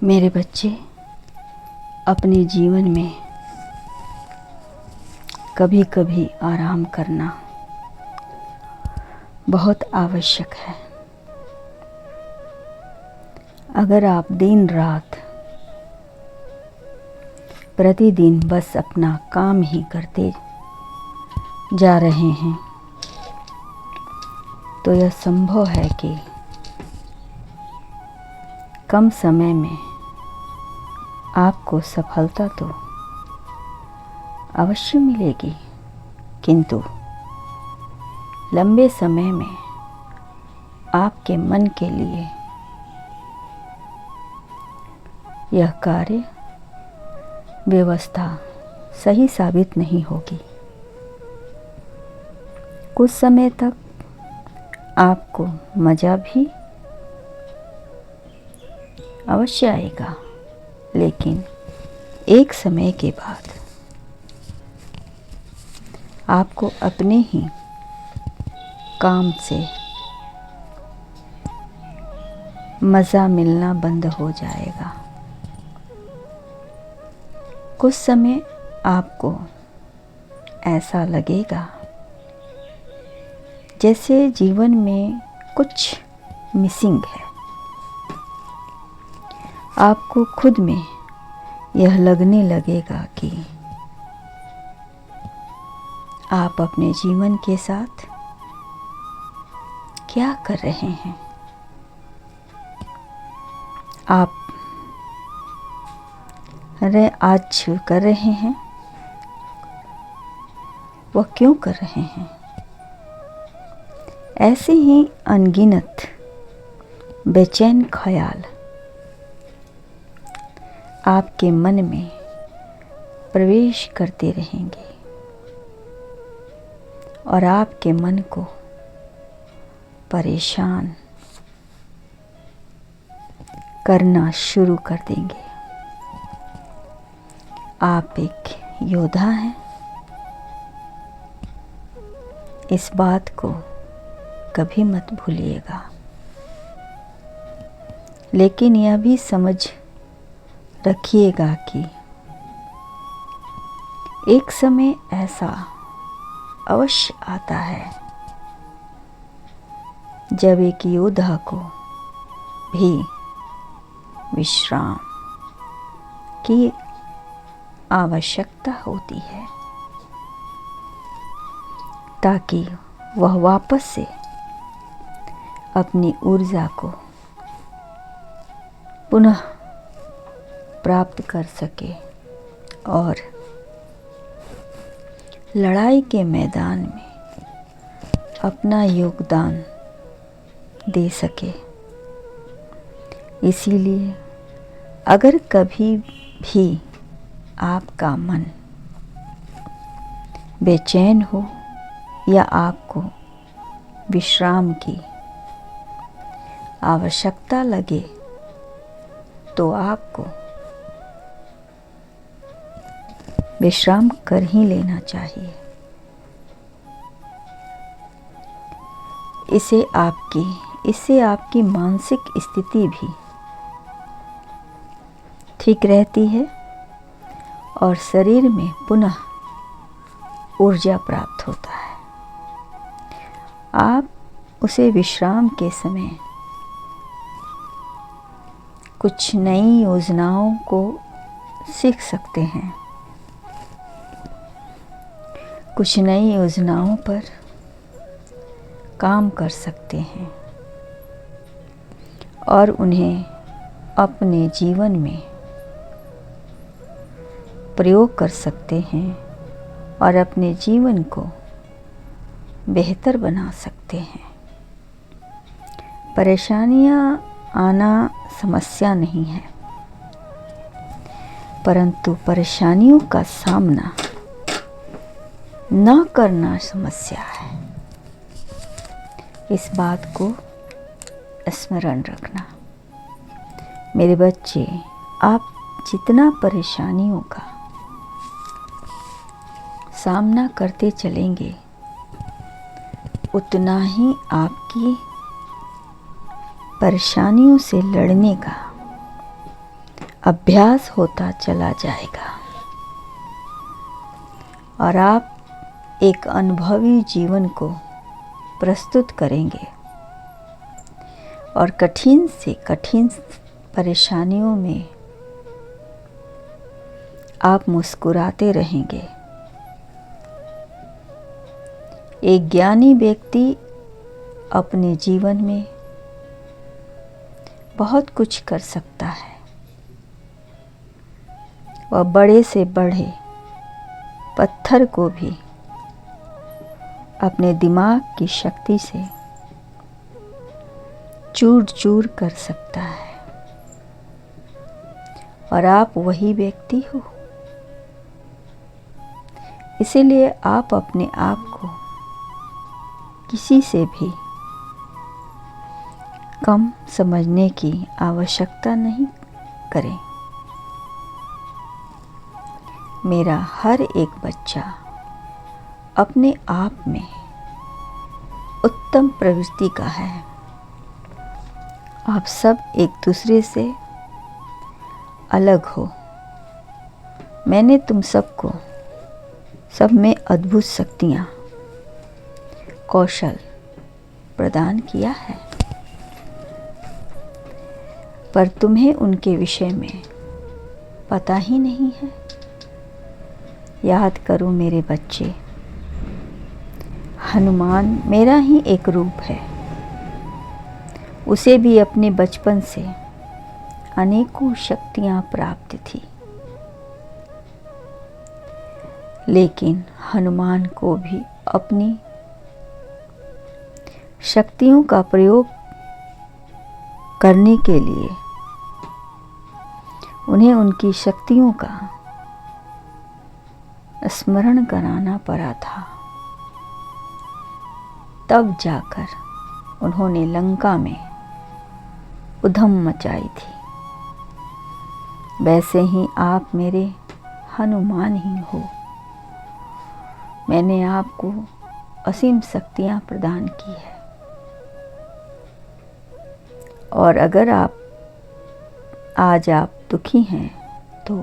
मेरे बच्चे, अपने जीवन में कभी कभी आराम करना बहुत आवश्यक है। अगर आप दिन रात प्रतिदिन बस अपना काम ही करते जा रहे हैं तो यह संभव है कि कम समय में आपको सफलता तो अवश्य मिलेगी, किंतु लंबे समय में आपके मन के लिए यह कार्य व्यवस्था सही साबित नहीं होगी। कुछ समय तक आपको मज़ा भी अवश्य आएगा, लेकिन एक समय के बाद आपको अपने ही काम से मज़ा मिलना बंद हो जाएगा। कुछ समय आपको ऐसा लगेगा जैसे जीवन में कुछ मिसिंग है। आपको खुद में यह लगने लगेगा कि आप अपने जीवन के साथ क्या कर रहे हैं। आप आज कर रहे हैं वह क्यों कर रहे हैं। ऐसे ही अनगिनत बेचैन ख्याल आपके मन में प्रवेश करते रहेंगे और आपके मन को परेशान करना शुरू कर देंगे। आप एक योद्धा हैं, इस बात को कभी मत भूलिएगा। लेकिन यह भी समझ रखिएगा कि एक समय ऐसा अवश्य आता है जब एक योद्धा को भी विश्राम की आवश्यकता होती है, ताकि वह वापस से अपनी ऊर्जा को पुनः प्राप्त कर सके और लड़ाई के मैदान में अपना योगदान दे सके। इसीलिए अगर कभी भी आपका मन बेचैन हो या आपको विश्राम की आवश्यकता लगे तो आपको विश्राम कर ही लेना चाहिए। इससे आपकी मानसिक स्थिति भी ठीक रहती है और शरीर में पुनः ऊर्जा प्राप्त होता है। आप उसे विश्राम के समय कुछ नई योजनाओं को सीख सकते हैं, कुछ नई योजनाओं पर काम कर सकते हैं और उन्हें अपने जीवन में प्रयोग कर सकते हैं और अपने जीवन को बेहतर बना सकते हैं। परेशानियां आना समस्या नहीं है, परंतु परेशानियों का सामना न करना समस्या है। इस बात को स्मरण रखना। मेरे बच्चे, आप जितना परेशानियों का सामना करते चलेंगे, उतना ही आपकी परेशानियों से लड़ने का अभ्यास होता चला जाएगा और आप एक अनुभवी जीवन को प्रस्तुत करेंगे और कठिन से कठिन परेशानियों में आप मुस्कुराते रहेंगे। एक ज्ञानी व्यक्ति अपने जीवन में बहुत कुछ कर सकता है। वह बड़े से बड़े पत्थर को भी अपने दिमाग की शक्ति से चूर चूर कर सकता है। और आप वही व्यक्ति हो। इसीलिए आप अपने आप को किसी से भी कम समझने की आवश्यकता नहीं करें। मेरा हर एक बच्चा अपने आप में उत्तम प्रवृत्ति का है। आप सब एक दूसरे से अलग हो। मैंने तुम सबको सब में अद्भुत शक्तियाँ, कौशल प्रदान किया है, पर तुम्हें उनके विषय में पता ही नहीं है। याद करो मेरे बच्चे, हनुमान मेरा ही एक रूप है। उसे भी अपने बचपन से अनेकों शक्तियाँ प्राप्त थी, लेकिन हनुमान को भी अपनी शक्तियों का प्रयोग करने के लिए उन्हें उनकी शक्तियों का स्मरण कराना पड़ा था। तब जाकर उन्होंने लंका में उधम मचाई थी। वैसे ही आप मेरे हनुमान ही हो। मैंने आपको असीम शक्तियाँ प्रदान की है और अगर आज आप दुखी हैं तो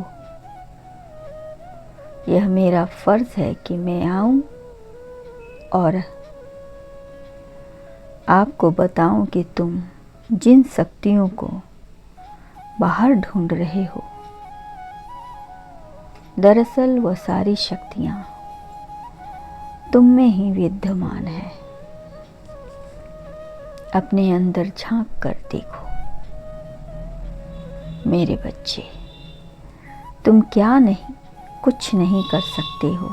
यह मेरा फर्ज है कि मैं आऊं और आपको बताऊं कि तुम जिन शक्तियों को बाहर ढूंढ रहे हो, दरअसल वह सारी शक्तियां तुम में ही विद्यमान है। अपने अंदर झांक कर देखो मेरे बच्चे, तुम क्या नहीं कुछ नहीं कर सकते हो।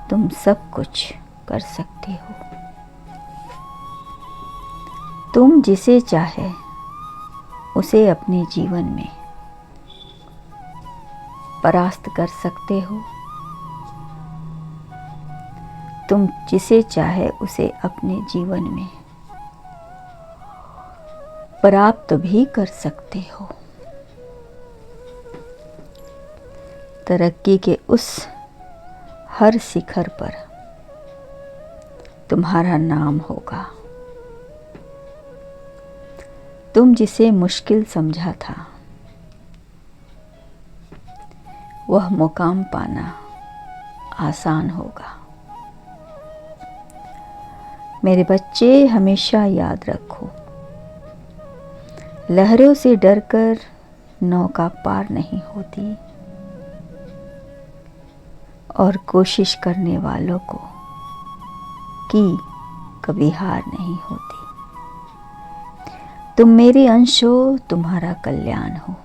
तुम सब कुछ कर सकते हो। तुम जिसे चाहे उसे अपने जीवन में परास्त कर सकते हो। तुम जिसे चाहे उसे अपने जीवन में प्राप्त भी कर सकते हो। तरक्की के उस हर शिखर पर तुम्हारा नाम होगा। तुम जिसे मुश्किल समझा था, वह मुकाम पाना आसान होगा। मेरे बच्चे, हमेशा याद रखो, लहरों से डरकर नौका पार नहीं होती और कोशिश करने वालों को की कभी हार नहीं होती। तुम मेरे अंश हो, तुम्हारा कल्याण हो।